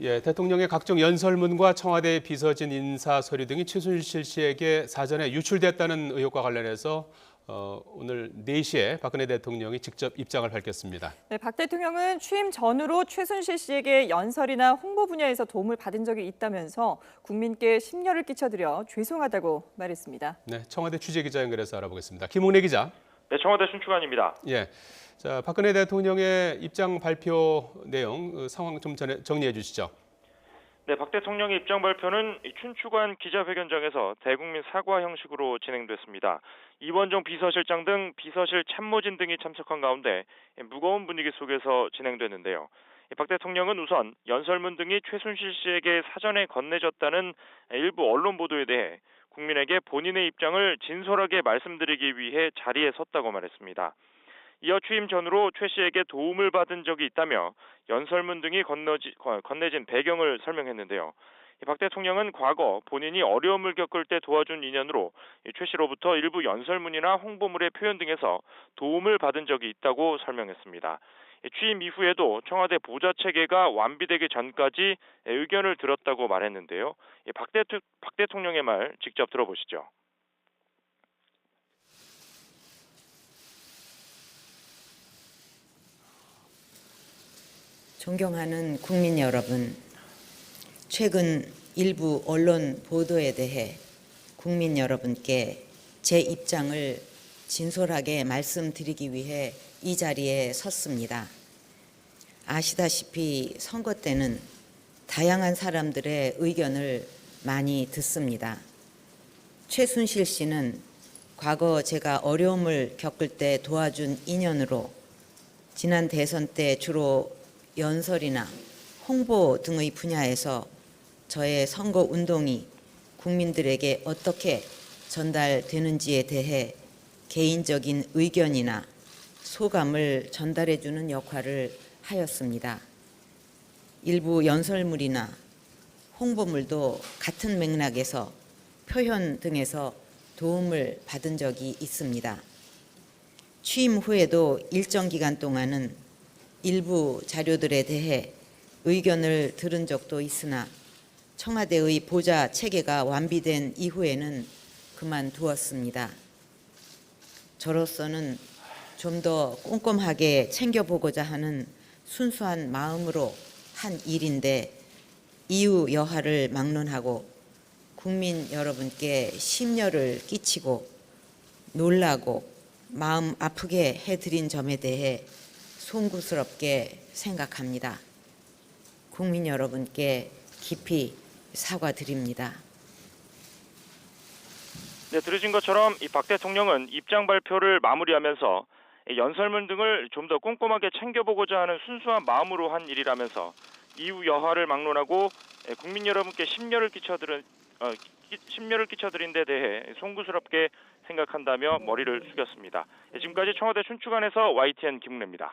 예, 대통령의 각종 연설문과 청와대 비서진 인사 서류 등이 최순실 씨에게 사전에 유출됐다는 의혹과 관련해서 오늘 4시에 박근혜 대통령이 직접 입장을 밝혔습니다. 네, 박 대통령은 취임 전후로 최순실 씨에게 연설이나 홍보 분야에서 도움을 받은 적이 있다면서 국민께 심려를 끼쳐드려 죄송하다고 말했습니다. 네, 청와대 취재기자 연결해서 알아보겠습니다. 김웅래 기자. 네, 청와대 신축관입니다. 예, 자, 박근혜 대통령의 입장 발표 내용 상황 좀 정리해 주시죠. 네, 박 대통령의 입장 발표는 춘추관 기자회견장에서 대국민 사과 형식으로 진행됐습니다. 이원종 비서실장 등 비서실 참모진 등이 참석한 가운데 무거운 분위기 속에서 진행됐는데요. 박 대통령은 우선 연설문 등이 최순실 씨에게 사전에 건네졌다는 일부 언론 보도에 대해 국민에게 본인의 입장을 진솔하게 말씀드리기 위해 자리에 섰다고 말했습니다. 이어 취임 전후로 최 씨에게 도움을 받은 적이 있다며 연설문 등이 건네진 배경을 설명했는데요. 박 대통령은 과거 본인이 어려움을 겪을 때 도와준 인연으로 최 씨로부터 일부 연설문이나 홍보물의 표현 등에서 도움을 받은 적이 있다고 설명했습니다. 취임 이후에도 청와대 보좌 체계가 완비되기 전까지 의견을 들었다고 말했는데요. 박 대통령의 말 직접 들어보시죠. 존경하는 국민 여러분, 최근 일부 언론 보도에 대해 국민 여러분께 제 입장을 진솔하게 말씀드리기 위해 이 자리에 섰습니다. 아시다시피 선거 때는 다양한 사람들의 의견을 많이 듣습니다. 최순실 씨는 과거 제가 어려움을 겪을 때 도와준 인연으로 지난 대선 때 주로 연설이나 홍보 등의 분야에서 저의 선거 운동이 국민들에게 어떻게 전달되는지에 대해 개인적인 의견이나 소감을 전달해 주는 역할을 하였습니다. 일부 연설물이나 홍보물도 같은 맥락에서 표현 등에서 도움을 받은 적이 있습니다. 취임 후에도 일정 기간 동안은 일부 자료들에 대해 의견을 들은 적도 있으나 청와대의 보좌 체계가 완비된 이후에는 그만두었습니다. 저로서는 좀 더 꼼꼼하게 챙겨보고자 하는 순수한 마음으로 한 일인데 이유 여하를 막론하고 국민 여러분께 심려를 끼치고 놀라고 마음 아프게 해드린 점에 대해 송구스럽게 생각합니다. 국민 여러분께 깊이 사과드립니다. 네, 들으신 것처럼 이 박 대통령은 입장 발표를 마무리하면서 연설문 등을 좀 더 꼼꼼하게 챙겨보고자 하는 순수한 마음으로 한 일이라면서 이후 여하를 막론하고 국민 여러분께 심려를 끼쳐드린 데 대해 송구스럽게 생각한다며 머리를 숙였습니다. 지금까지 청와대 춘추관에서 YTN 김웅래입니다.